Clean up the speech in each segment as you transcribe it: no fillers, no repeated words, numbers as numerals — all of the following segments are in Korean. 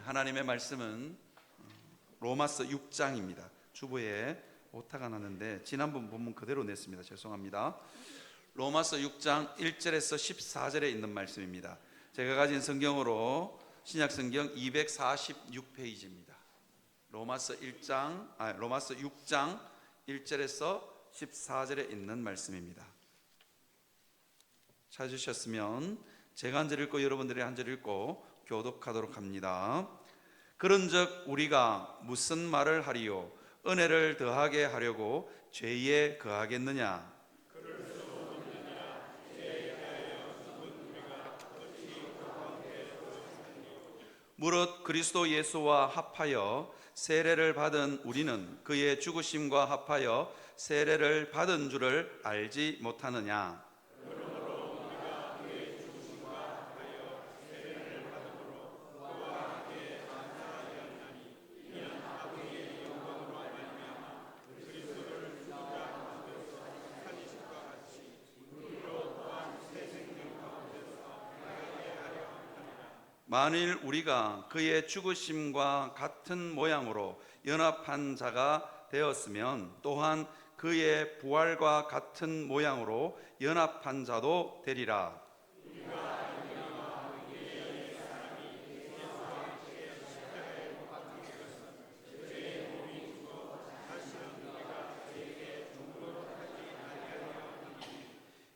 하나님의 말씀은 로마서 6장입니다. 주보에 오타가 났는데 지난번 본문 그대로 냈습니다. 죄송합니다. 로마서 6장 1절에서 14절에 있는 말씀입니다. 제가 가진 성경으로 신약성경 246페이지입니다. 로마서 6장 1절에서 14절에 있는 말씀입니다. 찾으셨으면 제가 한 절 읽고 여러분들이 한 절 읽고 교독하도록 합니다. 그런즉 우리가 무슨 말을 하리요? 은혜를 더하게 하려고 죄에 거하겠느냐? 무릇 그리스도 예수와 합하여 세례를 받은 우리는 그의 죽으심과 합하여 세례를 받은 줄을 알지 못하느냐? 만일 우리가 그의 죽으심과 같은 모양으로 연합한 자가 되었으면 또한 그의 부활과 같은 모양으로 연합한 자도 되리라.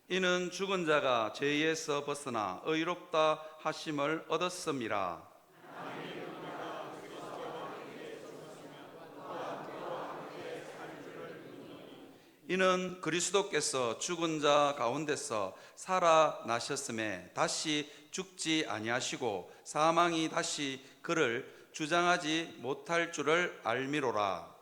이는 죽은 자가 죄에서 벗어나 의롭다 하심을 얻었음이라. 이는 그리스도께서 죽은 자 가운데서 살아나셨음에 다시 죽지 아니하시고 사망이 다시 그를 주장하지 못할 줄을 알미로라.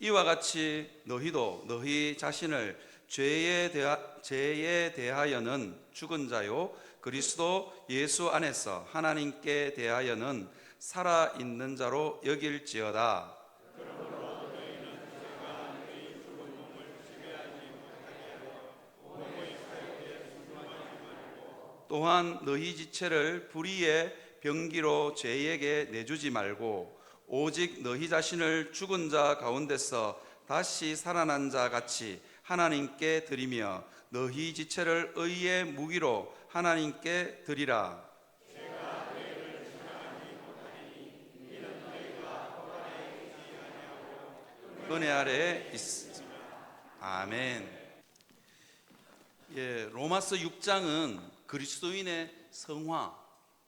이와 같이 너희도 너희 자신을 죄에 대하여는 죽은 자요 그리스도 예수 안에서 하나님께 대하여는 살아있는 자로 여길지어다. 또한 너희 지체를 불의의 병기로 죄에게 내주지 말고 오직 너희 자신을 죽은 자 가운데서 다시 살아난 자 같이 하나님께 드리며 너희 지체를 의의 무기로 하나님께 드리라. 은혜 아래 있으. 아멘. 로마서 6장은 그리스도인의 성화,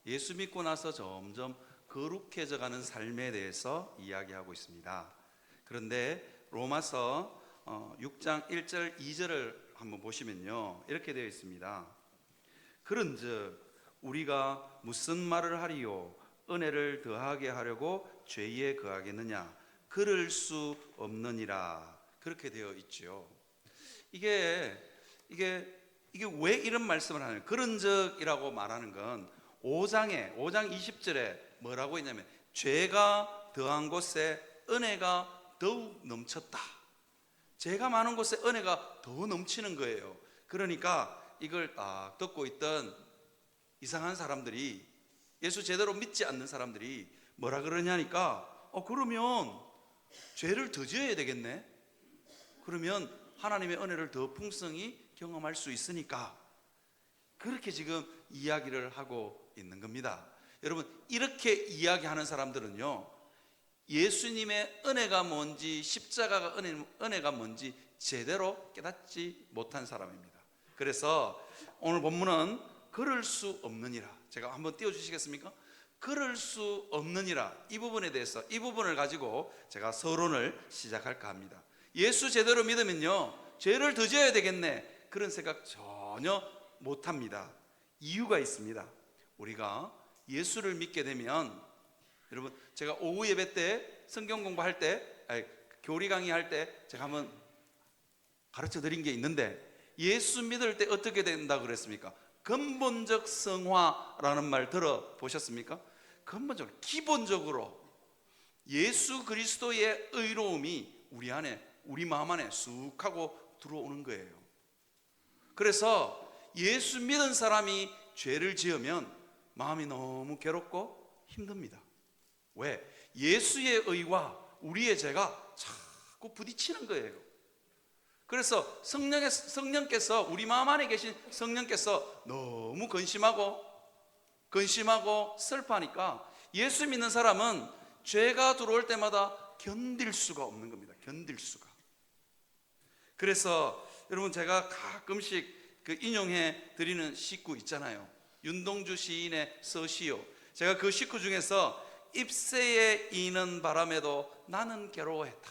예수 믿고 나서 점점 거룩해져 가는 삶에 대해서 이야기하고 있습니다. 그런데 로마서 6장 1절 2절을 한번 보시면요 이렇게 되어 있습니다. 그런즉 우리가 무슨 말을 하리요? 은혜를 더하게 하려고 죄에 거하겠느냐? 그럴 수 없느니라. 그렇게 되어 있죠. 이게 왜 이런 말씀을 하는? 그런즉이라고 말하는 건 5장 20절에 뭐라고 했냐면 죄가 더한 곳에 은혜가 더욱 넘쳤다. 죄가 많은 곳에 은혜가 더 넘치는 거예요. 그러니까 이걸 딱 듣고 있던 이상한 사람들이, 예수 제대로 믿지 않는 사람들이 뭐라 그러냐니까 그러면 죄를 더 지어야 되겠네. 그러면 하나님의 은혜를 더 풍성히 경험할 수 있으니까 그렇게 지금 이야기를 하고 있는 겁니다. 여러분, 이렇게 이야기하는 사람들은요 예수님의 은혜가 뭔지, 십자가가 은혜가 뭔지 제대로 깨닫지 못한 사람입니다. 그래서 오늘 본문은 그럴 수 없느니라. 제가 한번 띄워주시겠습니까? 그럴 수 없느니라. 이 부분에 대해서, 이 부분을 가지고 제가 서론을 시작할까 합니다. 예수 제대로 믿으면요 죄를 더 지어야 되겠네, 그런 생각 전혀 못합니다. 이유가 있습니다. 우리가 예수를 믿게 되면, 여러분, 제가 오후 예배 때 성경 공부할 때, 교리 강의할 때 제가 한번 가르쳐 드린 게 있는데, 예수 믿을 때 어떻게 된다 그랬습니까? 근본적 성화라는 말 들어보셨습니까? 근본적으로, 기본적으로 예수 그리스도의 의로움이 우리 안에 우리 마음 안에 쑥 하고 들어오는 거예요. 그래서 예수 믿은 사람이 죄를 지으면 마음이 너무 괴롭고 힘듭니다. 왜? 예수의 의와 우리의 죄가 자꾸 부딪히는 거예요. 그래서 성령께서, 우리 마음 안에 계신 성령께서 너무 근심하고 슬퍼하니까 예수 믿는 사람은 죄가 들어올 때마다 견딜 수가 없는 겁니다. 견딜 수가. 그래서 여러분, 제가 가끔씩 인용해 드리는 시구 있잖아요. 윤동주 시인의 서시요. 제가 그 시구 중에서 잎새에 이는 바람에도 나는 괴로워했다.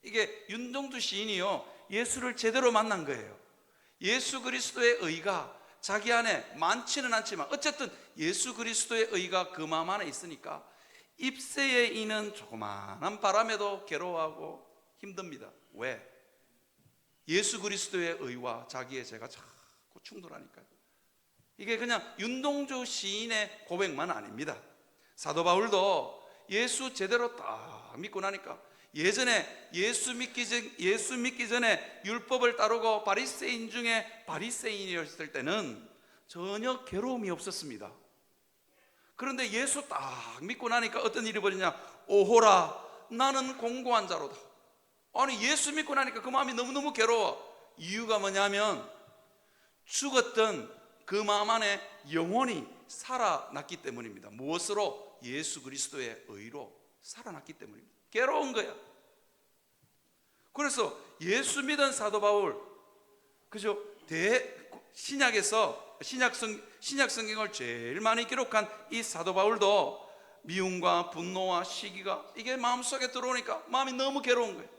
이게 윤동주 시인이요, 예수를 제대로 만난 거예요. 예수 그리스도의 의가 자기 안에 많지는 않지만 어쨌든 예수 그리스도의 의가 그 마음 안에 있으니까 잎새에 이는 조그마한 바람에도 괴로워하고 힘듭니다. 왜? 예수 그리스도의 의와 자기의 죄가 자꾸 충돌하니까요. 이게 그냥 윤동주 시인의 고백만 아닙니다. 사도 바울도 예수 제대로 딱 믿고 나니까, 예전에 예수 믿기 전에 율법을 따르고 바리새인 중에 바리새인이었을 때는 전혀 괴로움이 없었습니다. 그런데 예수 딱 믿고 나니까 어떤 일이 벌어지냐? 오호라, 나는 공고한 자로다. 아니, 예수 믿고 나니까 그 마음이 너무너무 괴로워. 이유가 뭐냐면 죽었던 그 마음 안에 영혼이 살아났기 때문입니다. 무엇으로? 예수 그리스도의 의로 살아났기 때문입니다. 괴로운 거야. 그래서 예수 믿은 사도 바울, 그죠? 신약에서 신약 성경을 제일 많이 기록한 이 사도 바울도 미움과 분노와 시기가 이게 마음속에 들어오니까 마음이 너무 괴로운 거예요.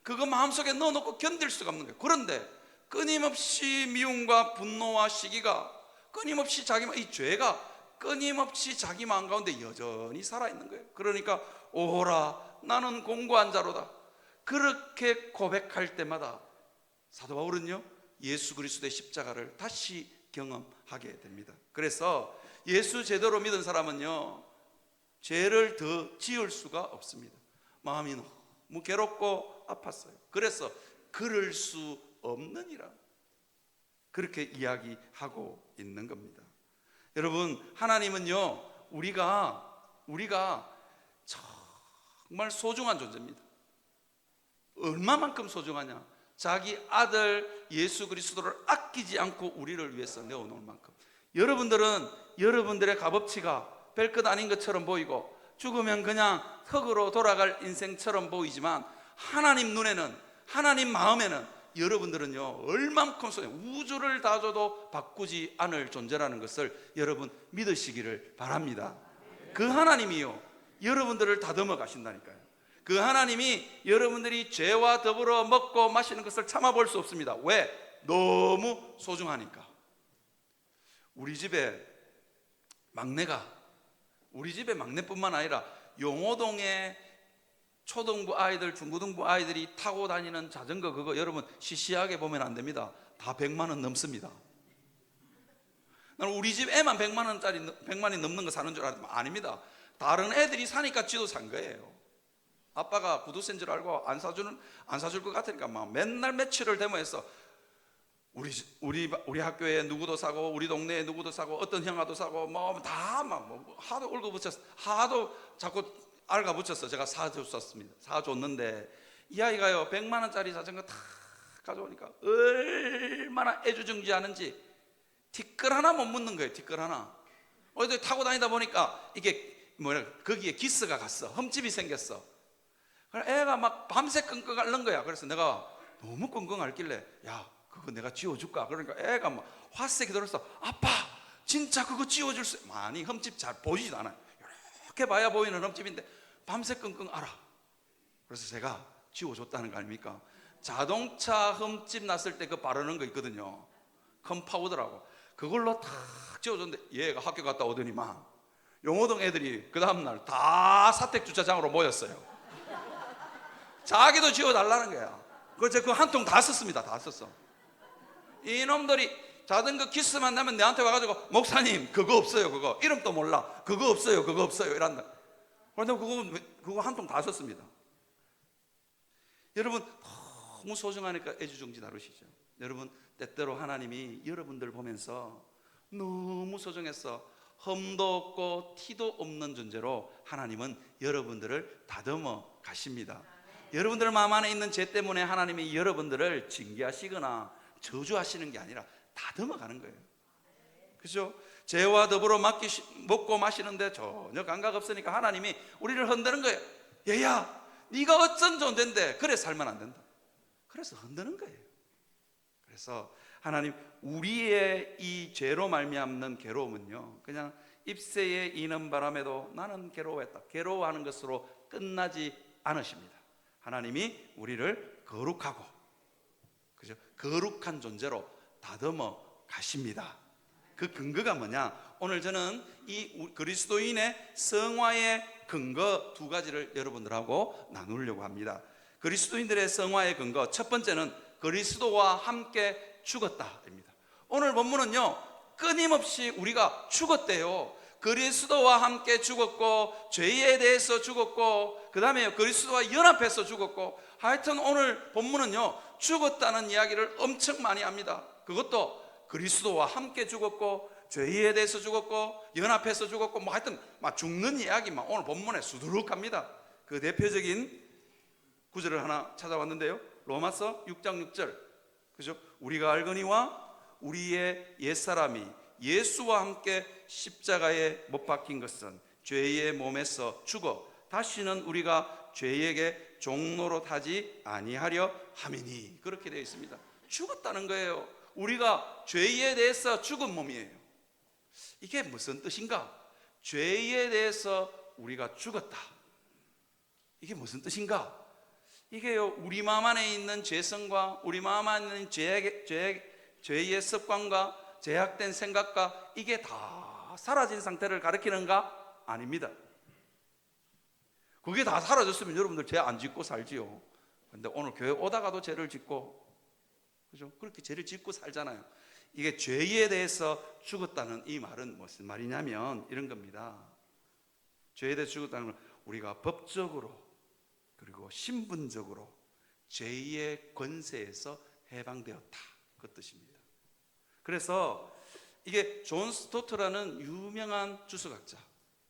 그거 마음속에 넣어놓고 견딜 수가 없는 거예요. 그런데 끊임없이 미움과 분노와 시기가 끊임없이 이 죄가 끊임없이 자기 마음 가운데 여전히 살아있는 거예요. 그러니까 오호라, 나는 공고한 자로다. 그렇게 고백할 때마다 사도 바울은요, 예수 그리스도의 십자가를 다시 경험하게 됩니다. 그래서 예수 제대로 믿은 사람은요, 죄를 더 지을 수가 없습니다. 마음이 너무 괴롭고 아팠어요. 그래서 그럴 수 없느니라, 그렇게 이야기하고 있는 겁니다. 여러분, 하나님은요, 우리가 정말 소중한 존재입니다. 얼마만큼 소중하냐? 자기 아들 예수 그리스도를 아끼지 않고 우리를 위해서 내어놓을 만큼. 여러분들은 여러분들의 값어치가 별것 아닌 것처럼 보이고 죽으면 그냥 흙으로 돌아갈 인생처럼 보이지만 하나님 눈에는, 하나님 마음에는 여러분들은요, 얼만큼 우주를 다 줘도 바꾸지 않을 존재라는 것을 여러분 믿으시기를 바랍니다. 그 하나님이요, 여러분들을 다듬어 가신다니까요. 그 하나님이 여러분들이 죄와 더불어 먹고 마시는 것을 참아볼 수 없습니다. 왜? 너무 소중하니까. 우리 집에 막내뿐만 아니라 용호동에 초등부 아이들, 중고등부 아이들이 타고 다니는 자전거, 그거 여러분 시시하게 보면 안 됩니다. 다 100만 원 넘습니다. 나는 우리 집 애만 100만 원이 넘는 거 사는 줄 알았더니 아닙니다. 다른 애들이 사니까 지도 산 거예요. 아빠가 구두쇠인 줄 알고 안 사줄 것 같으니까 막 맨날 며칠을 데모해서 우리 학교에 누구도 사고, 우리 동네에 누구도 사고, 어떤 형아도 사고, 하도 울고붙였어. 하도 자꾸 알가붙였어. 제가 사줬는데 이 아이가요, 100만 원짜리 자전거 다 가져오니까 얼마나 애주정지하는지 티끌 하나 못 묻는 거예요. 티끌 하나. 어디 타고 다니다 보니까 이게 거기에 기스가 갔어. 흠집이 생겼어. 애가 막 밤새 끙끙 앓는 거야. 그래서 내가 너무 끙끙 앓길래, 야, 그거 내가 지워줄까? 그러니까 애가 막 화색이 들었어. 아빠, 진짜 그거 지워줄 수? 많이 흠집 잘 보이지도 않아요. 이렇게 봐야 보이는 흠집인데 밤새 끙끙 앓아. 그래서 제가 지워줬다는 거 아닙니까? 자동차 흠집 났을 때 그 바르는 거 있거든요. 컴파우더라고. 그걸로 탁 지워줬는데 얘가 학교 갔다 오더니만 용호동 애들이 그 다음날 다 사택주차장으로 모였어요. 자기도 지워달라는 거야. 그래서 그 한 통 다 썼습니다. 다 썼어. 이놈들이 자전거 기스만 나면 내한테 와가지고, 목사님 그거 없어요. 그거 이름도 몰라. 그거 없어요. 이란다. 그런데 그거 한 통 다 썼습니다. 여러분, 너무 소중하니까 애지중지 다루시죠. 여러분, 때때로 하나님이 여러분들 보면서 너무 소중해서 흠도 없고 티도 없는 존재로 하나님은 여러분들을 다듬어 가십니다. 여러분들 마음 안에 있는 죄 때문에 하나님이 여러분들을 징계하시거나 저주하시는 게 아니라 다듬어 가는 거예요. 그죠? 죄와 더불어 먹고 마시는데 전혀 감각 없으니까 하나님이 우리를 흔드는 거예요. 얘야, 네가 어쩐 존재인데 그래 살면 안 된다. 그래서 흔드는 거예요. 그래서 하나님, 우리의 이 죄로 말미암는 괴로움은요, 그냥 잎새에 이는 바람에도 나는 괴로워했다, 괴로워하는 것으로 끝나지 않으십니다. 하나님이 우리를 거룩하고, 그죠? 거룩한 존재로 다듬어 가십니다. 그 근거가 뭐냐? 오늘 저는 이 그리스도인의 성화의 근거 두 가지를 여러분들하고 나누려고 합니다. 그리스도인들의 성화의 근거, 첫 번째는 그리스도와 함께 죽었다입니다. 오늘 본문은요, 끊임없이 우리가 죽었대요. 그리스도와 함께 죽었고, 죄에 대해서 죽었고, 그 다음에 그리스도와 연합해서 죽었고, 하여튼 오늘 본문은요, 죽었다는 이야기를 엄청 많이 합니다. 그것도 그리스도와 함께 죽었고, 죄에 대해서 죽었고, 연합해서 죽었고, 뭐 하여튼 막 죽는 이야기만 오늘 본문에 수두룩합니다. 그 대표적인 구절을 하나 찾아왔는데요, 로마서 6장 6절, 그죠? 우리가 알거니와 우리의 옛사람이 예수와 함께 십자가에 못 박힌 것은 죄의 몸에서 죽어 다시는 우리가 죄에게 종노릇 하지 아니하려 함이니. 그렇게 되어 있습니다. 죽었다는 거예요. 우리가 죄에 대해서 죽은 몸이에요. 이게 무슨 뜻인가? 죄에 대해서 우리가 죽었다. 이게 무슨 뜻인가? 이게요, 우리 마음 안에 있는 죄성과 우리 마음 안에 있는 죄의 습관과 제약된 생각과 이게 다 사라진 상태를 가리키는가? 아닙니다. 그게 다 사라졌으면 여러분들 죄 안 짓고 살지요. 근데 오늘 교회 오다가도 죄를 짓고, 그죠? 그렇게 죄를 짓고 살잖아요. 이게 죄에 대해서 죽었다는 이 말은 무슨 말이냐면 이런 겁니다. 죄에 대해서 죽었다는 건 우리가 법적으로 그리고 신분적으로 죄의 권세에서 해방되었다, 그 뜻입니다. 그래서 이게 존 스토트라는 유명한 주석학자,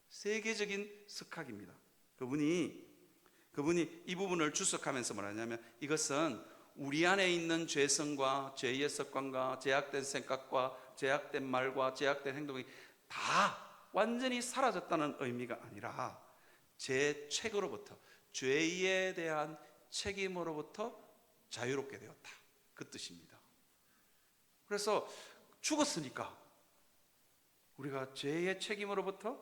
세계적인 석학입니다. 그분이 이 부분을 주석하면서 말하냐면, 이것은 우리 안에 있는 죄성과 죄의 습관과 제약된 생각과 제약된 말과 제약된 행동이 다 완전히 사라졌다는 의미가 아니라 제 책으로부터, 죄에 대한 책임으로부터 자유롭게 되었다, 그 뜻입니다. 그래서 죽었으니까 우리가 죄의 책임으로부터,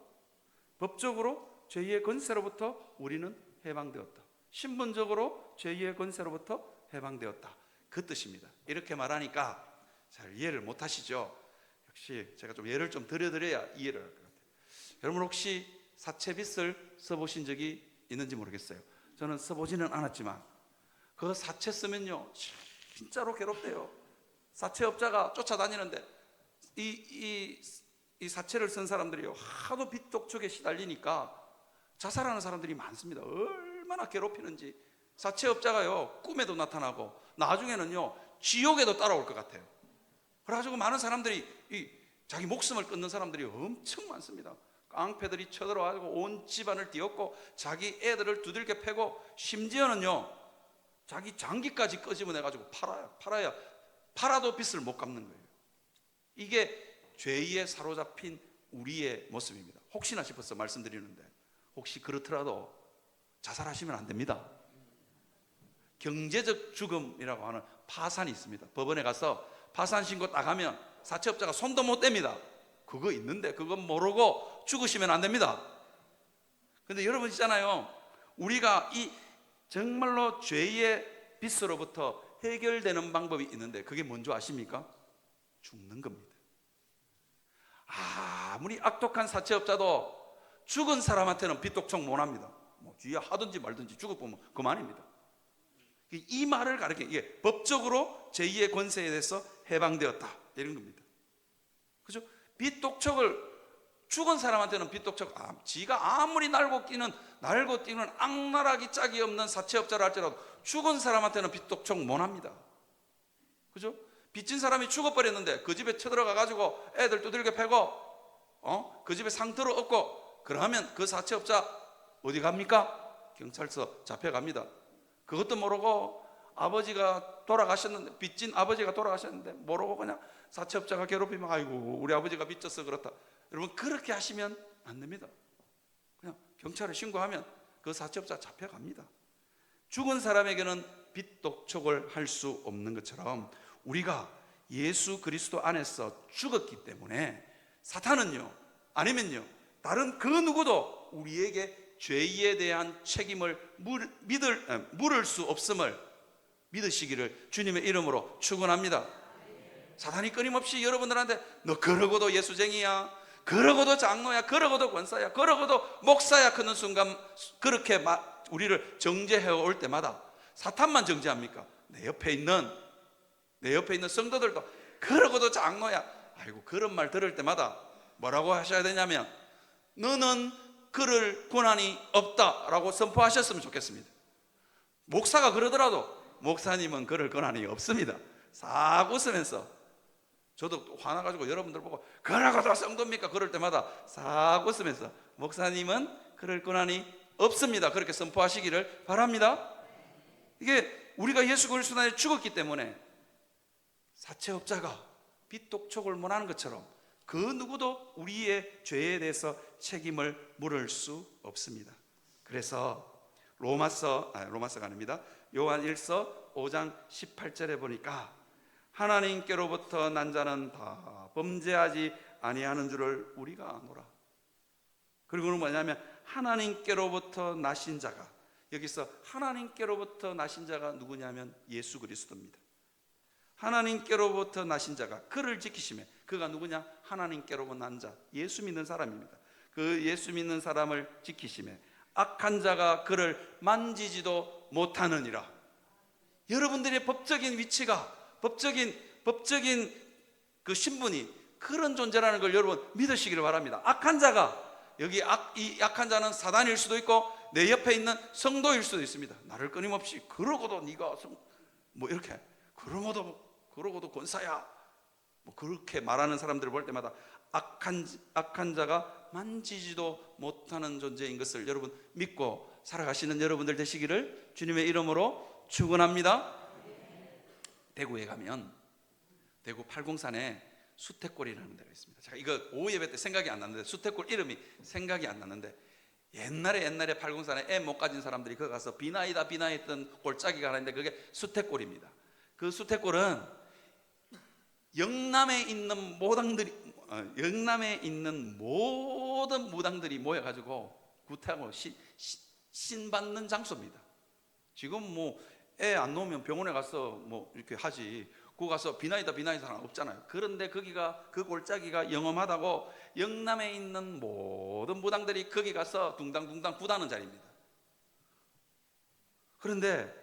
법적으로 죄의 권세로부터 우리는 해방되었다, 신분적으로 죄의 권세로부터 해방되었다, 그 뜻입니다. 이렇게 말하니까 잘 이해를 못 하시죠? 역시 제가 좀 예를 좀 들어드려야 이해를 할 것 같아요. 여러분 혹시 사채빚을 써보신 적이 있는지 모르겠어요. 저는 써보지는 않았지만 그 사채 쓰면요, 진짜로 괴롭대요. 사채업자가 쫓아다니는데 이 사채를 쓴 사람들이요, 하도 빚독촉에 시달리니까 자살하는 사람들이 많습니다. 얼마나 괴롭히는지. 사채업자가요, 꿈에도 나타나고 나중에는요, 지옥에도 따라올 것 같아요. 그래가지고 많은 사람들이 자기 목숨을 끊는 사람들이 엄청 많습니다. 깡패들이 쳐들어와서 온 집안을 뒤엎고 자기 애들을 두들겨 패고, 심지어는요 자기 장기까지 끄집어내가지고 팔아도 빚을 못 갚는 거예요. 이게 죄에 사로잡힌 우리의 모습입니다. 혹시나 싶어서 말씀드리는데, 혹시 그렇더라도 자살하시면 안 됩니다. 경제적 죽음이라고 하는 파산이 있습니다. 법원에 가서 파산 신고 딱 하면 사채업자가 손도 못 댑니다. 그거 있는데 그건 모르고 죽으시면 안 됩니다. 근데 여러분 있잖아요, 우리가 이 정말로 죄의 빚으로부터 해결되는 방법이 있는데 그게 뭔지 아십니까? 죽는 겁니다. 아무리 악독한 사채업자도 죽은 사람한테는 빚독촉 못 합니다. 뭐 뒤에 하든지 말든지 죽어보면 그만입니다. 이 말을 가르쳐, 이게 법적으로 제2의 권세에 대해서 해방되었다, 이런 겁니다. 그죠? 빚독촉을 죽은 사람한테는 비독촉, 지가 아무리 날고 뛰는 악랄하기 짝이 없는 사채업자라 할지라도 죽은 사람한테는 비독촉 못합니다. 그죠? 빚진 사람이 죽어버렸는데 그 집에 쳐들어가 가지고 애들 두들겨 패고 그 집에 상투를 얻고 그러면 그 사채업자 어디 갑니까? 경찰서 잡혀갑니다. 그것도 모르고 아버지가 돌아가셨는데, 빚진 아버지가 돌아가셨는데 모르고 그냥 사채업자가 괴롭히면 아이고 우리 아버지가 빚져서 그렇다. 여러분, 그렇게 하시면 안 됩니다. 그냥 경찰에 신고하면 그 사채업자 잡혀갑니다. 죽은 사람에게는 빚독촉을 할 수 없는 것처럼 우리가 예수 그리스도 안에서 죽었기 때문에 사탄은요, 아니면요, 다른 그 누구도 우리에게 죄에 대한 책임을 물을 수 없음을 믿으시기를 주님의 이름으로 축원합니다. 사탄이 끊임없이 여러분들한테 너 그러고도 예수쟁이야, 그러고도 장로야, 그러고도 권사야, 그러고도 목사야 그는 순간 그렇게 우리를 정죄해 올 때마다 사탄만 정죄합니까? 내 옆에 있는 성도들도 그러고도 장로야, 아이고 그런 말 들을 때마다 뭐라고 하셔야 되냐면 너는 그럴 권한이 없다라고 선포하셨으면 좋겠습니다. 목사가 그러더라도 목사님은 그럴 권한이 없습니다. 싹 웃으면서, 저도 화나가지고 여러분들 보고 그러고도 성도입니까? 그럴 때마다 싹 웃으면서 목사님은 그럴 권한이 없습니다, 그렇게 선포하시기를 바랍니다. 이게 우리가 예수 그리스도 안에 죽었기 때문에 사채업자가 빚독촉을 못하는 것처럼 그 누구도 우리의 죄에 대해서 책임을 물을 수 없습니다. 그래서 로마서가 아닙니다, 요한 1서 5장 18절에 보니까 하나님께로부터 난 자는 다 범죄하지 아니하는 줄을 우리가 아노라. 그리고는 뭐냐면 하나님께로부터 나신 자가, 여기서 하나님께로부터 나신 자가 누구냐면 예수 그리스도입니다. 하나님께로부터 나신 자가 그를 지키시며, 그가 누구냐? 하나님께로부터 난 자, 예수 믿는 사람입니다. 그 예수 믿는 사람을 지키시며 악한 자가 그를 만지지도 못하느니라. 여러분들의 법적인 위치가, 법적인 그 신분이 그런 존재라는 걸 여러분 믿으시기를 바랍니다. 악한 자가, 이 악한 자는 사단일 수도 있고 내 옆에 있는 성도일 수도 있습니다. 나를 끊임없이 그러고도 네가 뭐 이렇게 그러고도 권사야 뭐 그렇게 말하는 사람들을 볼 때마다 악한 자가 만지지도 못하는 존재인 것을 여러분 믿고 살아가시는 여러분들 되시기를 주님의 이름으로 축원합니다. 대구에 가면 대구 팔공산에 수태골이라는 데가 있습니다. 제가 이거 오후 예배 때 생각이 안 났는데, 수태골 이름이 생각이 안 났는데, 옛날에 팔공산에 애 못 가진 사람들이 거기 가서 비나이다 했던 골짜기가 하나 있는데 그게 수태골입니다. 그 수태골은 영남에 있는 모든 무당들이 모여가지고 구태하고 신 받는 장소입니다. 지금 뭐 애 안 놓으면 병원에 가서 뭐 이렇게 하지, 그 가서 비나이다 사람 없잖아요. 그런데 거기가, 그 골짜기가 영험하다고 영남에 있는 모든 무당들이 거기 가서 둥당둥당 구다는 자리입니다. 그런데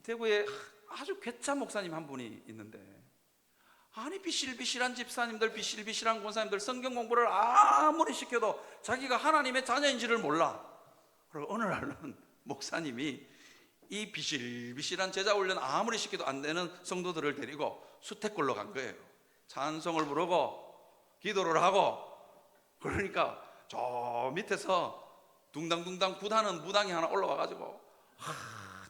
대구에 아주 괴짜 목사님 한 분이 있는데, 아니 비실비실한 집사님들, 비실비실한 권사님들 성경 공부를 아무리 시켜도 자기가 하나님의 자녀인지를 몰라. 그리고 어느 날은 목사님이 이 비실비실한 제자 훈련 아무리 시켜도 안 되는 성도들을 데리고 수태골로 간 거예요. 찬송을 부르고 기도를 하고, 그러니까 저 밑에서 둥당둥당 구다는 무당이 하나 올라와가지고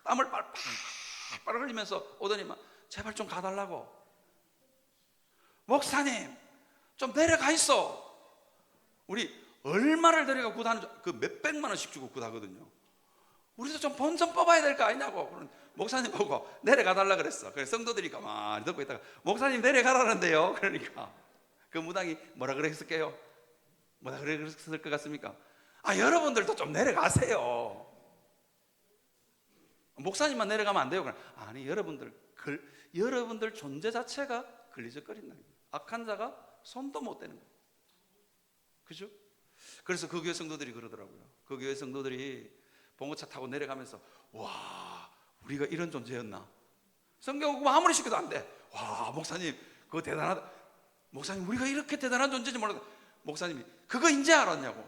땀을 빨빨 흘리면서 오더니만 제발 좀 가달라고. 목사님 좀 내려가 있어. 우리 얼마를 데려가 구다는, 그 몇백만 원씩 주고 구다거든요. 우리도 좀 본 좀 뽑아야 될 거 아니냐고. 그런 목사님 보고 내려가 달라 그랬어. 그래서 성도들이 가만히 듣고 있다가 목사님 내려가라는데요. 그러니까 그 무당이 뭐라 그랬을게요? 뭐라 그랬을 것 같습니까? 여러분들도 좀 내려가세요. 목사님만 내려가면 안 돼요. 아니 여러분들 존재 자체가 걸리적거린다. 악한 자가 손도 못 대는 거예요. 그죠? 그래서 그 교회 성도들이 그러더라고요. 그 교회 성도들이 봉고차 타고 내려가면서, 와, 우리가 이런 존재였나? 성경 공부 아무리 시켜도 안 돼. 와, 목사님 그거 대단하다. 목사님 우리가 이렇게 대단한 존재인지 몰랐다. 목사님이 그거 이제 알았냐고.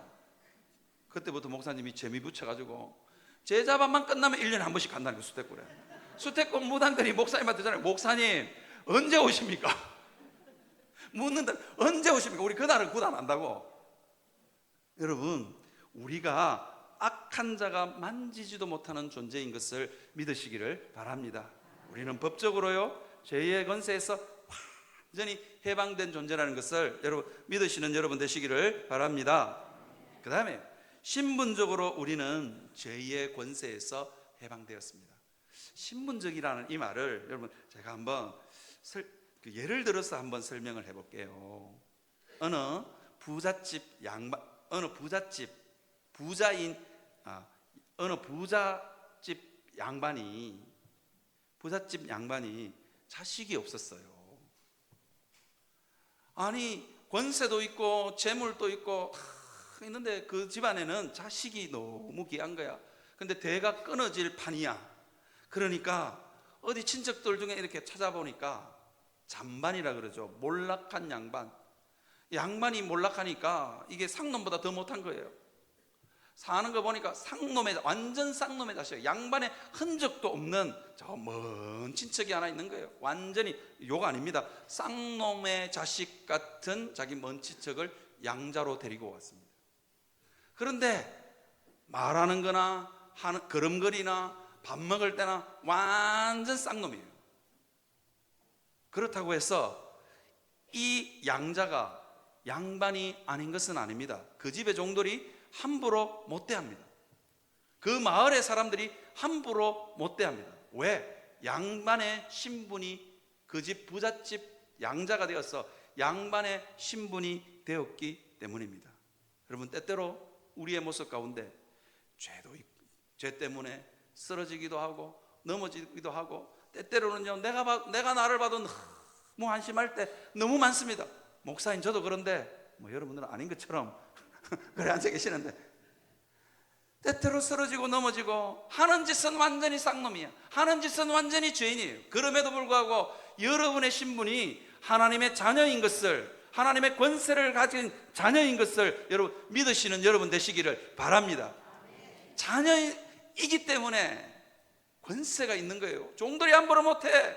그때부터 목사님이 재미 붙여가지고 제자반만 끝나면 1년에 한 번씩 간다는 거, 수태골에. 수태골 무당들이 목사님한테 전화해. 목사님 언제 오십니까? 묻는다. 언제 오십니까? 우리 그날은 구단 한다고. 여러분, 우리가 악한 자가 만지지도 못하는 존재인 것을 믿으시기를 바랍니다. 우리는 법적으로요, 죄의 권세에서 완전히 해방된 존재라는 것을 여러분 믿으시는 여러분 되시기를 바랍니다. 그 다음에 신분적으로 우리는 죄의 권세에서 해방되었습니다. 신분적이라는 이 말을 여러분 제가 한번 예를 들어서 한번 설명을 해볼게요. 어느 부잣집 양반이 자식이 없었어요. 아니 권세도 있고 재물도 있고 있는데 그 집안에는 자식이 너무 귀한 거야. 근데 대가 끊어질 판이야. 그러니까 어디 친척들 중에 이렇게 찾아보니까 잔반이라 그러죠. 몰락한 양반이 몰락하니까 이게 상놈보다 더 못한 거예요. 사는 거 보니까 완전 쌍놈의 자식, 양반의 흔적도 없는 저 먼 친척이 하나 있는 거예요. 완전히 욕 아닙니다. 쌍놈의 자식 같은 자기 먼 친척을 양자로 데리고 왔습니다. 그런데 말하는 거나 걸음걸이나 밥 먹을 때나 완전 쌍놈이에요. 그렇다고 해서 이 양자가 양반이 아닌 것은 아닙니다. 그 집의 종들이 함부로 못 대합니다. 그 마을의 사람들이 함부로 못 대합니다. 왜? 양반의 신분이 그 집 부잣집 양자가 되어서 양반의 신분이 되었기 때문입니다. 여러분, 때때로 우리의 모습 가운데 죄 때문에 쓰러지기도 하고 넘어지기도 하고, 때때로는요 내가 나를 봐도 너무 한심할 때 너무 많습니다. 목사님 저도 그런데 여러분들은 아닌 것처럼 그래 앉아 계시는데, 때때로 쓰러지고 넘어지고 하는 짓은 완전히 쌍놈이야. 하는 짓은 완전히 죄인이에요. 그럼에도 불구하고 여러분의 신분이 하나님의 자녀인 것을, 하나님의 권세를 가진 자녀인 것을 여러분 믿으시는 여러분 되시기를 바랍니다. 자녀이기 때문에 권세가 있는 거예요. 종들이 함부로 못해.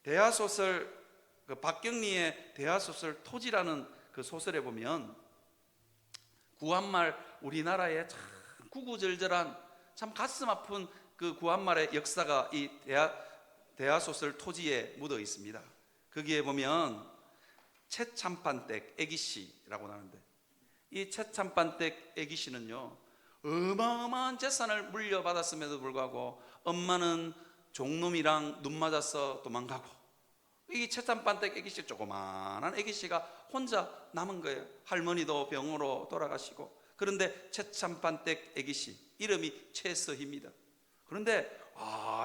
대하소설, 박경리의 대하소설 토지라는 그 소설에 보면 구한말, 우리나라의 참 구구절절한 참 가슴 아픈 그 구한말의 역사가 이 대하소설 토지에 묻어 있습니다. 거기에 보면 최참판댁 애기씨라고 나오는데, 이 최참판댁 애기씨는요 어마어마한 재산을 물려받았음에도 불구하고 엄마는 종놈이랑 눈 맞아서 도망가고, 이 최참판댁 애기씨, 조그만한 애기씨가 혼자 남은 거예요. 할머니도 병으로 돌아가시고. 그런데 최참판댁 애기씨 이름이 최서희입니다. 그런데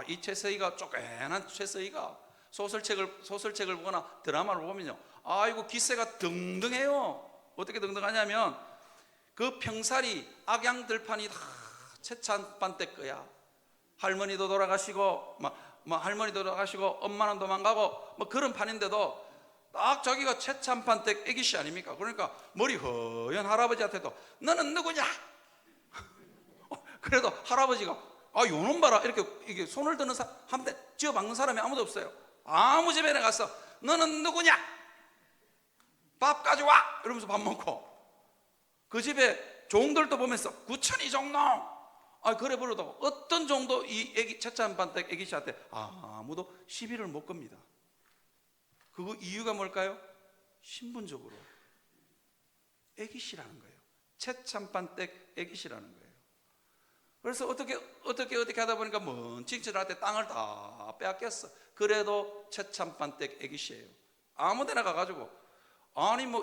이 최서희가, 쪼개난 최서희가 소설책을 보거나 드라마를 보면요, 이거 기세가 등등해요. 어떻게 등등하냐면 그 평살이 악양들판이 다 최참판댁 거야. 할머니도 돌아가시고 할머니도 돌아가시고 엄마는 도망가고 그런 판인데도 딱 자기가 최참판댁 애기씨 아닙니까? 그러니까 머리 허연 할아버지한테도 너는 누구냐? 그래도 할아버지가 요놈 봐라 이렇게 손을 드는 한대 쥐어박는 사람이 아무도 없어요. 아무 집에 가서 너는 누구냐? 밥 가져와! 이러면서 밥 먹고, 그 집에 종들도 보면서 구천이 종놈! 그래 부르다고 어떤 종도 이 최참판댁 애기씨한테 아무도 시비를 못 겁니다. 그 이유가 뭘까요? 신분적으로 애기씨라는 거예요. 최참판댁 애기씨라는 거예요. 그래서 어떻게 하다 보니까 먼 친척들한테 땅을 다 빼앗겼어. 그래도 최참판댁 애기씨예요. 아무데나 가가지고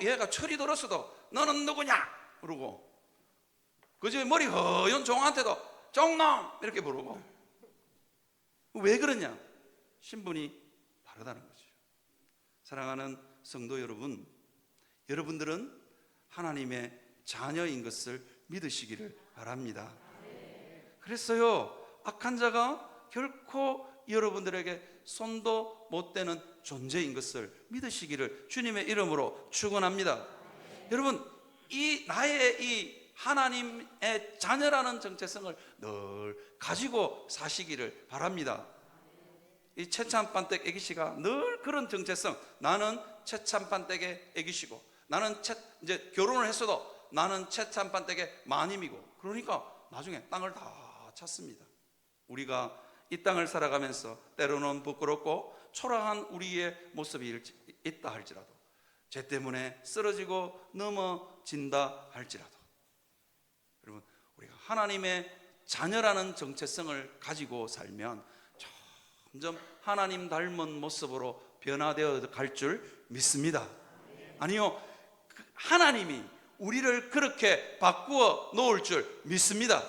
얘가 철이 들었어도 너는 누구냐? 그러고 그 집에 머리 허연 종한테도 종놈! 이렇게 부르고. 왜 그러냐? 신분이 다르다는 거죠. 사랑하는 성도 여러분, 여러분들은 하나님의 자녀인 것을 믿으시기를 바랍니다. 그래서요, 악한 자가 결코 여러분들에게 손도 못 대는 존재인 것을 믿으시기를 주님의 이름으로 축원합니다. 여러분, 이 나의 이 하나님의 자녀라는 정체성을 늘 가지고 사시기를 바랍니다. 이 최찬반댁 애기씨가 늘 그런 정체성, 나는 최찬반댁의 애기씨고, 나는 이제 결혼을 했어도 나는 최찬반댁의 마님이고, 그러니까 나중에 땅을 다 찼습니다. 우리가 이 땅을 살아가면서 때로는 부끄럽고 초라한 우리의 모습이 있다 할지라도, 죄 때문에 쓰러지고 넘어진다 할지라도, 여러분, 우리가 하나님의 자녀라는 정체성을 가지고 살면 점점 하나님 닮은 모습으로 변화되어 갈 줄 믿습니다. 아니요, 하나님이 우리를 그렇게 바꾸어 놓을 줄 믿습니다.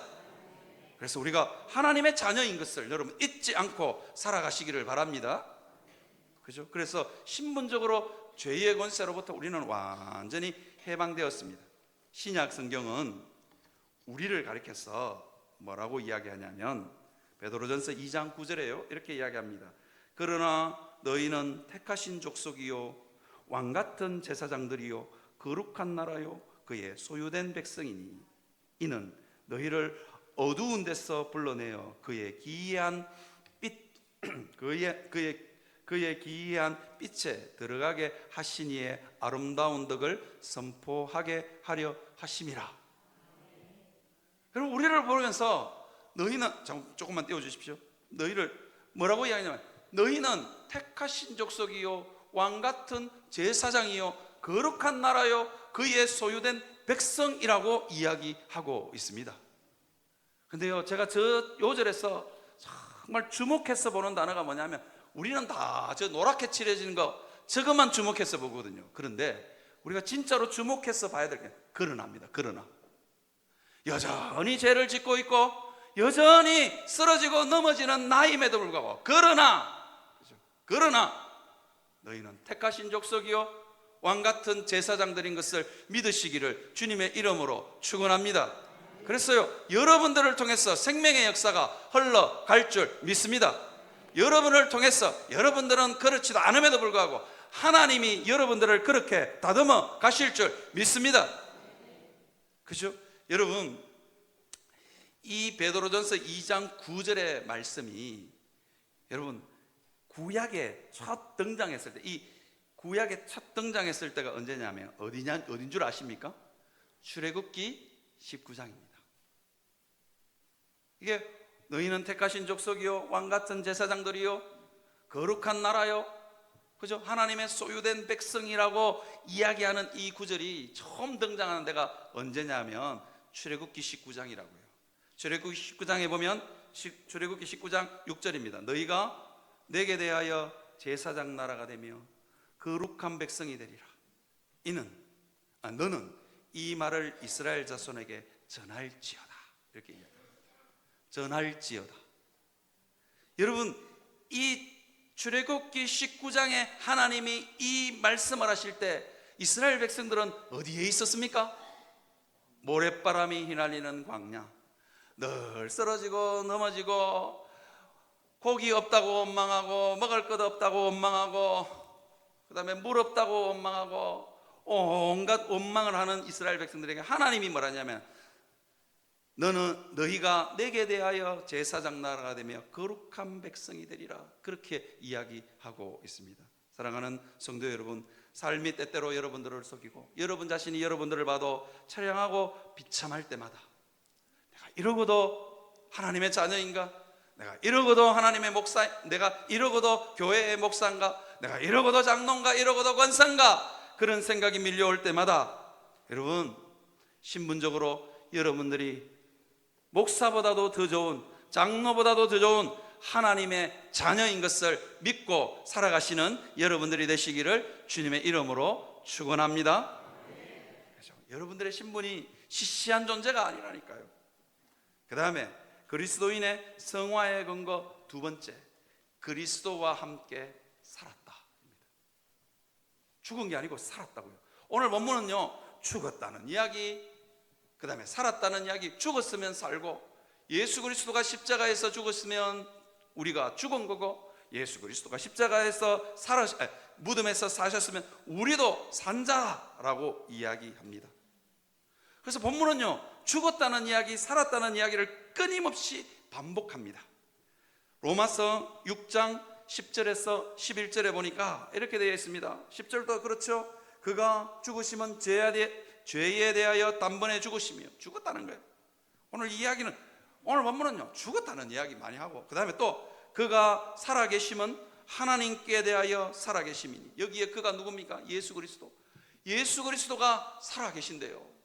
그래서 우리가 하나님의 자녀인 것을 여러분 잊지 않고 살아가시기를 바랍니다. 그죠? 그래서 신분적으로 죄의 권세로부터 우리는 완전히 해방되었습니다. 신약 성경은 우리를 가리켜서 뭐라고 이야기하냐면 베드로전서 2장 9절에요 이렇게 이야기합니다. 그러나 너희는 택하신 족속이요 왕같은 제사장들이요 거룩한 나라요 그의 소유된 백성이니 이는 너희를 어두운 데서 불러내어 그의 기이한 빛에 들어가게 하시니의 아름다운 덕을 선포하게 하려 하심이라. 그럼 우리를 보면서 너희는, 조금만 띄워주십시오. 너희를 뭐라고 이야기하냐면 너희는 택하신 족속이요 왕같은 제사장이요 거룩한 나라요 그의 소유된 백성이라고 이야기하고 있습니다. 근데요, 제가 저 요절에서 정말 주목해서 보는 단어가 뭐냐면 우리는 다 저 노랗게 칠해진 거 저것만 주목해서 보거든요. 그런데 우리가 진짜로 주목해서 봐야 될 게 그러나입니다. 그러나 여전히 죄를 짓고 있고 여전히 쓰러지고 넘어지는 나임에도 불구하고 그러나 너희는 택하신 족속이요 왕같은 제사장들인 것을 믿으시기를 주님의 이름으로 축원합니다. 그래서요, 여러분들을 통해서 생명의 역사가 흘러갈 줄 믿습니다. 여러분을 통해서, 여러분들은 그렇지도 않음에도 불구하고 하나님이 여러분들을 그렇게 다듬어 가실 줄 믿습니다. 그죠? 여러분, 이 베드로전서 2장 9절의 말씀이 여러분 구약에 첫 등장했을 때, 이 구약에 첫 등장했을 때가 언제냐면 어딘 줄 아십니까? 출애굽기 19장입니다. 이게 너희는 택하신 족속이요 왕같은 제사장들이요 거룩한 나라요, 그죠? 하나님의 소유된 백성이라고 이야기하는 이 구절이 처음 등장하는 데가 언제냐면 출애굽기 19장이라고요. 출애굽기 19장에 보면 출애굽기 19장 6절입니다. 너희가 내게 대하여 제사장 나라가 되며 거룩한 백성이 되리라. 너는 이 말을 이스라엘 자손에게 전할지어다. 이렇게 이야기합니다. 전할지어다. 여러분, 이 출애굽기 19장에 하나님이 이 말씀을 하실 때 이스라엘 백성들은 어디에 있었습니까? 모랫바람이 휘날리는 광야, 늘 쓰러지고 넘어지고 고기 없다고 원망하고 먹을 것 없다고 원망하고 그 다음에 물 없다고 원망하고 온갖 원망을 하는 이스라엘 백성들에게 하나님이 뭐라냐면 너희가 내게 대하여 제사장 나라가 되며 거룩한 백성이 되리라. 그렇게 이야기하고 있습니다. 사랑하는 성도 여러분, 삶이 때때로 여러분들을 속이고 여러분 자신이 여러분들을 봐도 처량하고 비참할 때마다 내가 이러고도 하나님의 자녀인가? 내가 이러고도 하나님의 목사, 내가 이러고도 교회의 목사인가? 내가 이러고도 장로인가? 이러고도 권사인가? 그런 생각이 밀려올 때마다 여러분, 신분적으로 여러분들이 목사보다도 더 좋은, 장로보다도 더 좋은 하나님의 자녀인 것을 믿고 살아가시는 여러분들이 되시기를 주님의 이름으로 축원합니다. 그렇죠? 여러분들의 신분이 시시한 존재가 아니라니까요. 그 다음에 그리스도인의 성화의 근거 두 번째, 그리스도와 함께 살았다. 죽은 게 아니고 살았다고요. 오늘 본문은요, 죽었다는 이야기, 그 다음에 살았다는 이야기, 죽었으면 살고 예수 그리스도가 십자가에서 죽었으면 우리가 죽은 거고 예수 그리스도가 십자가에서 무덤에서 사셨으면 우리도 산자라고 이야기합니다. 그래서 본문은요, 죽었다는 이야기, 살았다는 이야기를 끊임없이 반복합니다. 로마서 6장 10절에서 11절에 보니까 이렇게 되어 있습니다. 10절도 그렇죠. 그가 죽으심은 죄에 대하여 단번에 죽으시며, 죽었다는 거예요. 오늘 본문은요, 죽었다는 이야기 많이 하고, 그 다음에 또 그가 살아계심은 하나님께 대하여 살아계심이니, 여기에 그가 누굽니까? 예수 그리스도. 예수 그리스도가 살아계신대요.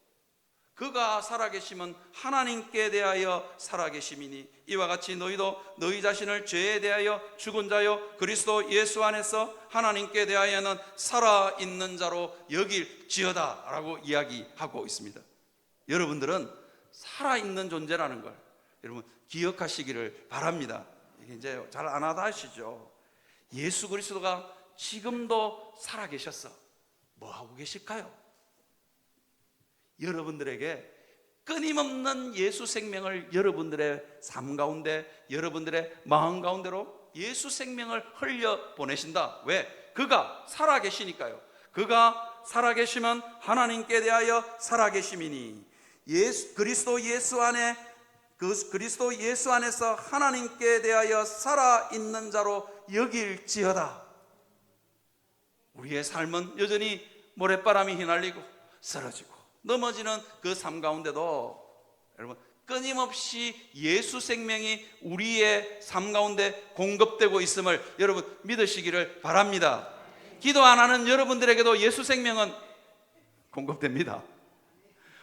그가 살아계심은 하나님께 대하여 살아계심이니 이와 같이 너희도 너희 자신을 죄에 대하여 죽은 자요 그리스도 예수 안에서 하나님께 대하여는 살아있는 자로 여길지어다 라고 이야기하고 있습니다. 여러분들은 살아있는 존재라는 걸 여러분 기억하시기를 바랍니다. 이게 이제 잘 안 하다 하시죠. 예수 그리스도가 지금도 살아계셨어. 뭐 하고 계실까요? 여러분들에게 끊임없는 예수 생명을 여러분들의 삶 가운데, 여러분들의 마음 가운데로 예수 생명을 흘려 보내신다. 왜? 그가 살아계시니까요. 그가 살아계시면 하나님께 대하여 살아계심이니 그리스도 예수 안에서 하나님께 대하여 살아있는 자로 여길지어다. 우리의 삶은 여전히 모래바람이 휘날리고 쓰러지고 넘어지는 그 삶 가운데도 여러분 끊임없이 예수 생명이 우리의 삶 가운데 공급되고 있음을 여러분 믿으시기를 바랍니다. 기도 안 하는 여러분들에게도 예수 생명은 공급됩니다.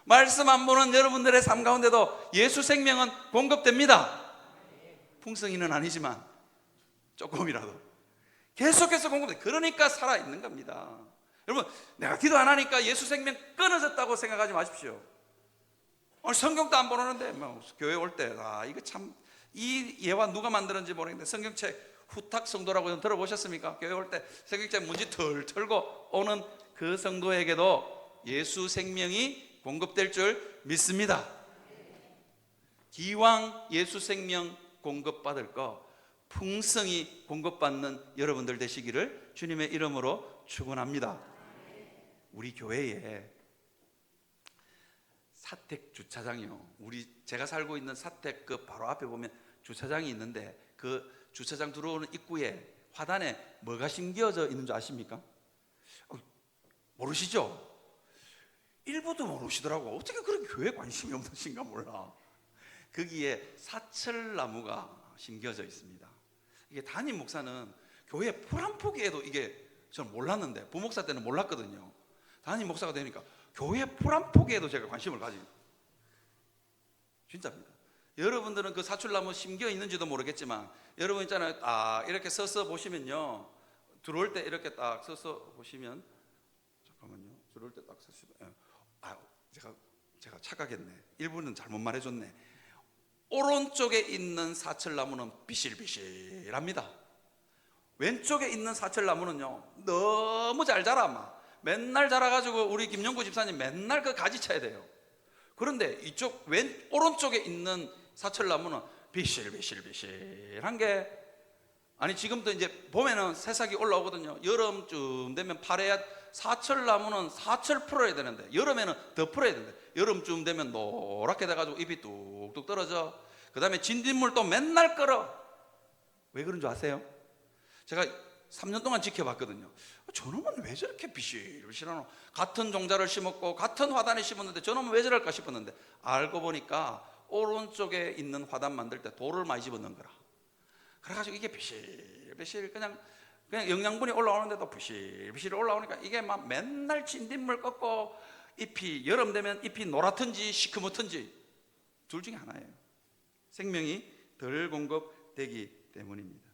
말씀 안 보는 여러분들의 삶 가운데도 예수 생명은 공급됩니다. 풍성이는 아니지만 조금이라도 계속해서 공급돼. 그러니까 살아있는 겁니다. 여러분, 내가 기도 안 하니까 예수 생명 끊어졌다고 생각하지 마십시오. 오늘 성경도 안 보는데 교회 올 때 이거 참 이 예화 누가 만들었는지 모르겠는데 성경책 후탁 성도라고 들어보셨습니까? 교회 올 때 성경책 문지 털 털고 오는 그 성도에게도 예수 생명이 공급될 줄 믿습니다. 기왕 예수 생명 공급받을 거 풍성히 공급받는 여러분들 되시기를 주님의 이름으로 축원합니다. 우리 교회에 사택 주차장이요. 제가 살고 있는 사택 그 바로 앞에 보면 주차장이 있는데 그 주차장 들어오는 입구에 화단에 뭐가 심겨져 있는 줄 아십니까? 모르시죠? 일부도 모르시더라고. 어떻게 그렇게 교회에 관심이 없으신가 몰라. 거기에 사철나무가 심겨져 있습니다. 이게 담임 목사는 교회 풀 한 포기에도 이게 저는 몰랐는데 부목사 때는 몰랐거든요. 담임 목사가 되니까 교회 풀 한 포기에도 제가 관심을 가진 진짜입니다. 여러분들은 그 사철나무 심겨 있는지도 모르겠지만 여러분 있잖아요. 이렇게 서서 보시면요, 들어올 때 이렇게 딱 서서 보시면 잠깐만요. 들어올 때 딱 서시면 제가 착각했네. 일부는 잘못 말해줬네. 오른쪽에 있는 사철나무는 비실비실합니다. 왼쪽에 있는 사철나무는요 너무 잘 자라. 맨날 자라가지고 우리 김영구 집사님 맨날 그 가지 쳐야 돼요. 그런데 이쪽 오른쪽에 있는 사철나무는 비실비실한 게 지금도 이제 봄에는 새싹이 올라오거든요. 여름쯤 되면 파래야 사철나무는 사철 풀어야 되는데 여름에는 더 풀어야 되는데 여름쯤 되면 노랗게 돼가지고 잎이 뚝뚝 떨어져. 그 다음에 진딧물 또 맨날 끌어. 왜 그런 줄 아세요? 제가 3년 동안 지켜봤거든요. 저놈은 왜 저렇게 비실비실하노? 같은 종자를 심었고 같은 화단에 심었는데 저놈은 왜 저럴까 싶었는데 알고 보니까 오른쪽에 있는 화단 만들 때 돌을 많이 집어넣은 거라. 그래가지고 이게 비실비실 그냥 영양분이 올라오는데도 비실비실 올라오니까 이게 막 맨날 진딧물 꺾고 잎이 여름 되면 잎이 노랗든지 시커멓든지 둘 중에 하나예요. 생명이 덜 공급되기 때문입니다.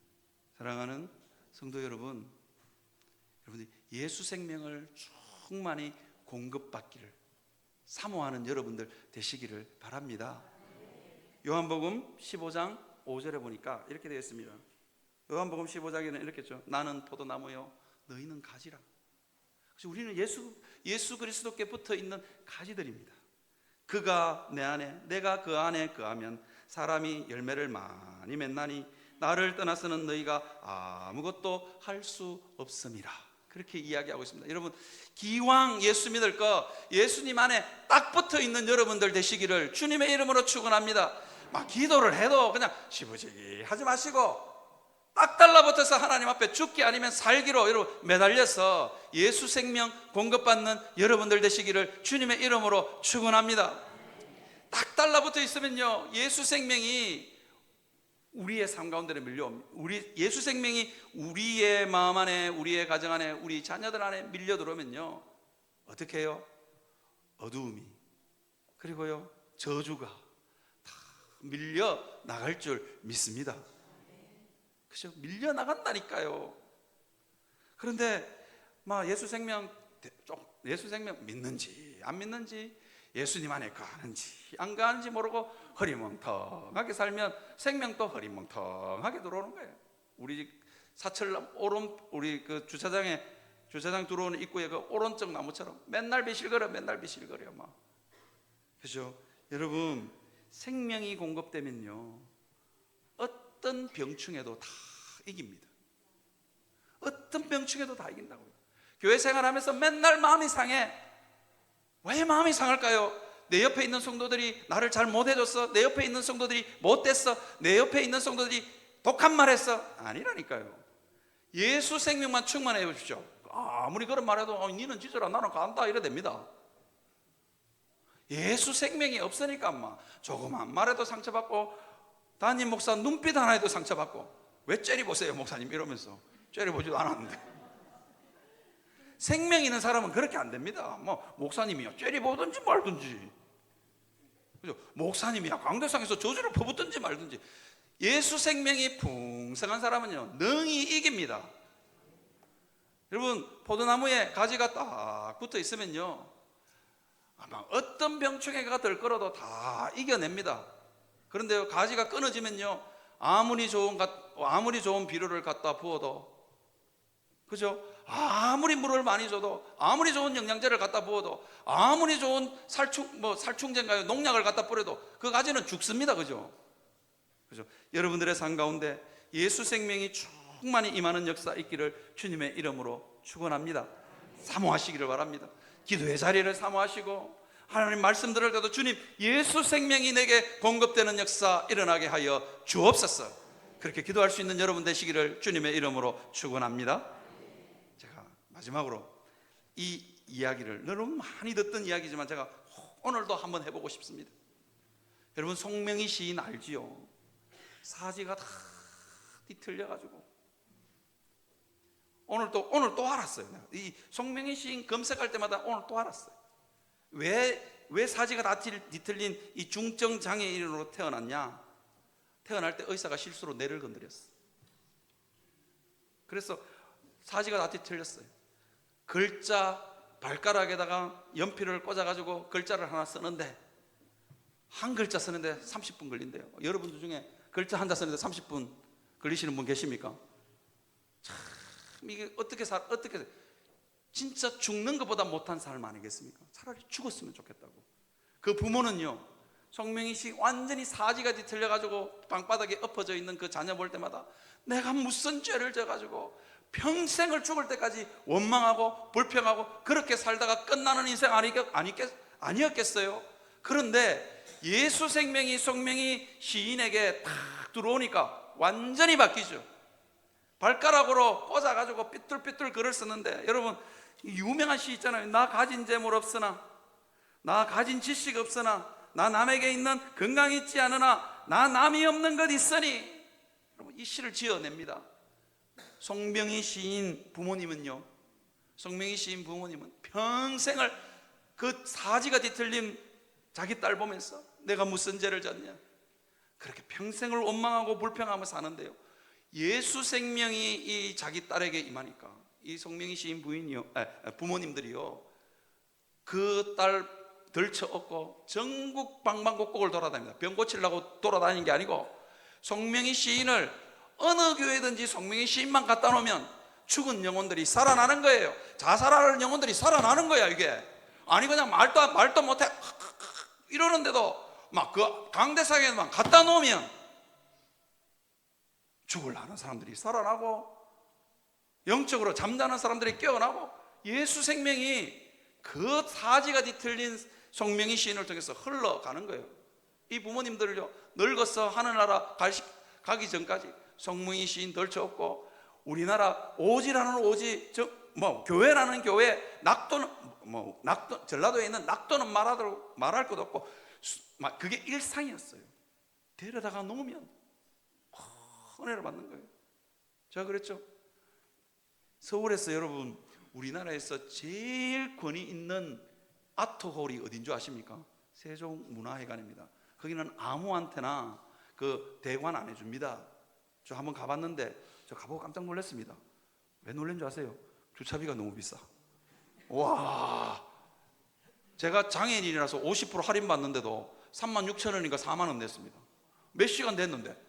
사랑하는 성도 여러분, 여러분들이 예수 생명을 충만히 공급받기를 사모하는 여러분들 되시기를 바랍니다. 요한복음 15장 5절에 보니까 이렇게 되어 있습니다. 요한복음 15장에는 이렇게 했죠. 나는 포도나무요 너희는 가지라. 그래서 우리는 예수 그리스도께 붙어 있는 가지들입니다. 그가 내 안에 내가 그 안에 거하면 사람이 열매를 많이 맺나니 나를 떠나서는 너희가 아무것도 할 수 없음이라. 그렇게 이야기하고 있습니다. 여러분, 기왕 예수 믿을 거 예수님 안에 딱 붙어 있는 여러분들 되시기를 주님의 이름으로 축원합니다. 막 기도를 해도 그냥 시부지기 하지 마시고 딱 달라붙어서 하나님 앞에 죽기 아니면 살기로 여러분 매달려서 예수 생명 공급받는 여러분들 되시기를 주님의 이름으로 축원합니다. 딱 달라붙어 있으면요, 예수 생명이 우리의 삶 가운데 밀려옵니다. 예수 생명이 우리의 마음 안에, 우리의 가정 안에, 우리 자녀들 안에 밀려 들어오면요, 어떻게 해요? 어두움이, 그리고요 저주가 다 밀려 나갈 줄 믿습니다. 그죠? 밀려 나간다니까요. 그런데 막 예수 생명 믿는지 안 믿는지, 예수님 안에 가는지 안 가는지 모르고 허리멍텅하게 살면 생명도 허리멍텅하게 들어오는 거예요. 우리 사철남 우리 그 주차장 들어오는 입구에 그 오른쪽 나무처럼 맨날 비실거려 막. 그죠? 여러분, 생명이 공급되면요, 어떤 병충해도 다 이깁니다. 어떤 병충해도 다 이긴다고요. 교회 생활하면서 맨날 마음이 상해. 왜 마음이 상할까요? 내 옆에 있는 성도들이 나를 잘 못해줬어. 내 옆에 있는 성도들이 못됐어. 내 옆에 있는 성도들이 독한 말 했어. 아니라니까요. 예수 생명만 충만해 보십시오. 아무리 그런 말해도 니는 지져라 나는 간다 이래 됩니다. 예수 생명이 없으니까 조그만 말해도 상처받고, 담임 목사 눈빛 하나에도 상처받고, 왜 째려보세요 목사님 이러면서 째려보지도 않았는데. 생명 있는 사람은 그렇게 안 됩니다. 목사님이야 째려보든지 말든지, 그죠? 목사님이야 강대상에서 저주를 퍼붓든지 말든지, 예수 생명이 풍성한 사람은요 능히 이깁니다. 여러분, 포도나무에 가지가 딱 붙어 있으면요 아마 어떤 병충해가 들끓어도 다 이겨냅니다. 그런데 가지가 끊어지면요 아무리 좋은 비료를 갖다 부어도, 그죠? 아무리 물을 많이 줘도, 아무리 좋은 영양제를 갖다 부어도, 아무리 좋은 살충제인가요? 농약을 갖다 뿌려도 그 가지는 죽습니다. 그죠? 여러분들의 삶 가운데 예수 생명이 충만히 임하는 역사 있기를 주님의 이름으로 축원합니다. 사모하시기를 바랍니다. 기도의 자리를 사모하시고, 하나님 말씀 들을 때도 주님 예수 생명이 내게 공급되는 역사 일어나게 하여 주옵소서. 그렇게 기도할 수 있는 여러분 되시기를 주님의 이름으로 축원합니다. 제가 마지막으로 이 이야기를 너무 많이 듣던 이야기지만 제가 오늘도 한번 해보고 싶습니다. 여러분, 송명희 시인 알지요? 사지가 다 뒤틀려가지고 오늘 또 알았어요. 이 송명희 시인 검색할 때마다 오늘 또 알았어요. 왜 사지가 다 뒤틀린 이 중증 장애인으로 태어났냐? 태어날 때 의사가 실수로 뇌를 건드렸어. 그래서 사지가 다 뒤틀렸어요. 글자 발가락에다가 연필을 꽂아가지고 글자를 하나 쓰는데, 한 글자 쓰는데 30분 걸린대요. 여러분들 중에 글자 한 자 쓰는데 30분 걸리시는 분 계십니까? 참 이게 어떻게 진짜 죽는 것보다 못한 삶 아니겠습니까? 차라리 죽었으면 좋겠다고. 그 부모는요, 송명희 씨 완전히 사지가 뒤틀려가지고 방바닥에 엎어져 있는 그 자녀 볼 때마다 내가 무슨 죄를 져가지고 평생을 죽을 때까지 원망하고 불평하고 그렇게 살다가 끝나는 인생 아니었겠어요? 그런데 예수 생명이 송명희 시인에게 탁 들어오니까 완전히 바뀌죠. 발가락으로 꽂아가지고 삐뚤삐뚤 글을 쓰는데, 여러분 유명한 시 있잖아요. 나 가진 재물 없으나, 나 가진 지식 없으나, 나 남에게 있는 건강 있지 않으나, 나 남이 없는 것 있으니. 여러분, 이 시를 지어냅니다. 송명희 시인 부모님은 평생을 그 사지가 뒤틀린 자기 딸 보면서 내가 무슨 죄를 졌냐, 그렇게 평생을 원망하고 불평하며 사는데요, 예수 생명이 이 자기 딸에게 임하니까 이 송명희 시인 부모님들이요 그 딸 들쳐업고 전국 방방곡곡을 돌아다닙니다. 병 고치려고 돌아다니는 게 아니고, 송명희 시인을 어느 교회든지 송명희 시인만 갖다 놓으면 죽은 영혼들이 살아나는 거예요. 자살하는 영혼들이 살아나는 거야. 이게 아니 그냥 말도 못해 이러는데도 막 그 강대상에만 갖다 놓으면 죽으려는 사람들이 살아나고, 영적으로 잠자는 사람들이 깨어나고, 예수 생명이 그 사지가 뒤틀린 성명의 시인을 통해서 흘러가는 거예요. 이 부모님들을요, 늙어서 하늘나라 가기 전까지 성명의 시인 덜쳐없고, 우리나라 오지라는 오지, 교회라는 교회, 낙도는 전라도에 있는 낙도는 말할 것도 없고, 그게 일상이었어요. 데려다가 놓으면 은혜를 받는 거예요. 제가 그랬죠. 서울에서 여러분, 우리나라에서 제일 권위 있는 아트홀이 어딘 줄 아십니까? 세종문화회관입니다. 거기는 아무한테나 그 대관 안 해줍니다. 저 한번 가봤는데 저 가보고 깜짝 놀랐습니다. 왜 놀란 줄 아세요? 주차비가 너무 비싸. 와, 제가 장애인이라서 50% 할인 받는데도 36,000원인가 4만 원 냈습니다. 몇 시간 됐는데.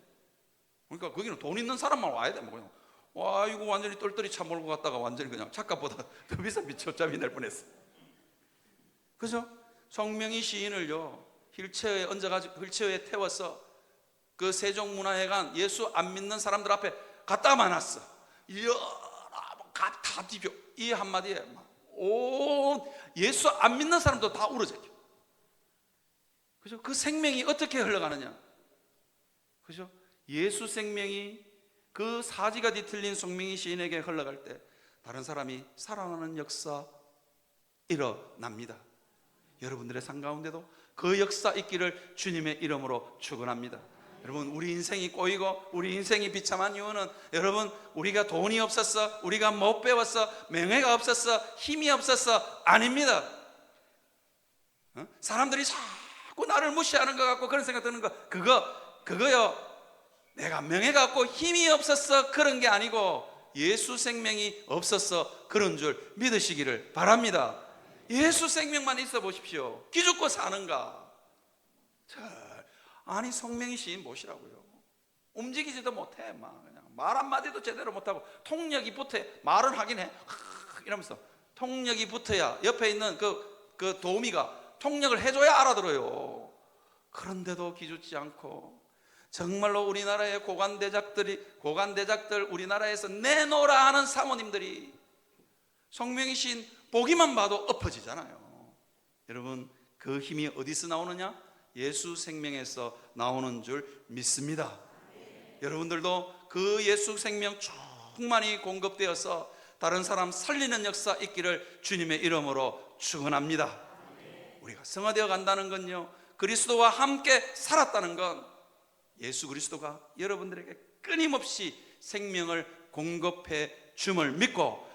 그러니까 거기는 돈 있는 사람만 와야 돼. 그냥 와, 이거 완전히 똘똘이 차 몰고 갔다가 완전히 그냥 차값보다 더 비싼 주차비 낼 뻔했어. 그죠? 성명의 시인을요, 휠체어에 얹어가지고 휠체어에 태워서 그 세종문화회관 예수 안 믿는 사람들 앞에 갖다 놔놨어. 다 뒤벼. 이 한마디에 온 예수 안 믿는 사람도 다 울어져요. 그죠? 그 생명이 어떻게 흘러가느냐? 그죠? 예수 생명이 그 사지가 뒤틀린 성명의 시인에게 흘러갈 때 다른 사람이 살아나는 역사 일어납니다. 여러분들의 삶 가운데도 그 역사 있기를 주님의 이름으로 축원합니다. 여러분, 우리 인생이 꼬이고 우리 인생이 비참한 이유는, 여러분, 우리가 돈이 없었어, 우리가 못 배웠어, 명예가 없었어, 힘이 없었어, 아닙니다. 사람들이 자꾸 나를 무시하는 것 같고 그런 생각 드는 거, 그거요, 내가 명예가 없고 힘이 없었어 그런 게 아니고 예수 생명이 없었어 그런 줄 믿으시기를 바랍니다. 예수 생명만 있어 보십시오. 기죽고 사는가? 아니, 성명의 시인 보시라고요. 움직이지도 못해. 그냥 말 한마디도 제대로 못하고 통역이 붙어야, 말은 하긴 해 이러면서 통역이 붙어야 옆에 있는 그 도우미가 통역을 해줘야 알아들어요. 그런데도 기죽지 않고, 정말로 우리나라의 고관대작들 우리나라에서 내놓으라 하는 사모님들이 성명의 시인 보기만 봐도 엎어지잖아요. 여러분, 그 힘이 어디서 나오느냐? 예수 생명에서 나오는 줄 믿습니다. 여러분들도 그 예수 생명 충만히 공급되어서 다른 사람 살리는 역사 있기를 주님의 이름으로 축원합니다. 우리가 성화되어 간다는 건요, 그리스도와 함께 살았다는 건 예수 그리스도가 여러분들에게 끊임없이 생명을 공급해 줌을 믿고,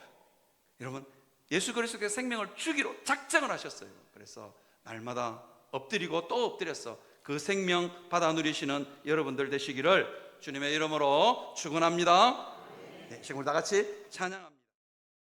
여러분, 예수 그리스도께서 생명을 주기로 작정을 하셨어요. 그래서 날마다 엎드리고 또 엎드려서 그 생명 받아 누리시는 여러분들 되시기를 주님의 이름으로 축원합니다. 네, 친구들 다 같이 찬양합니다.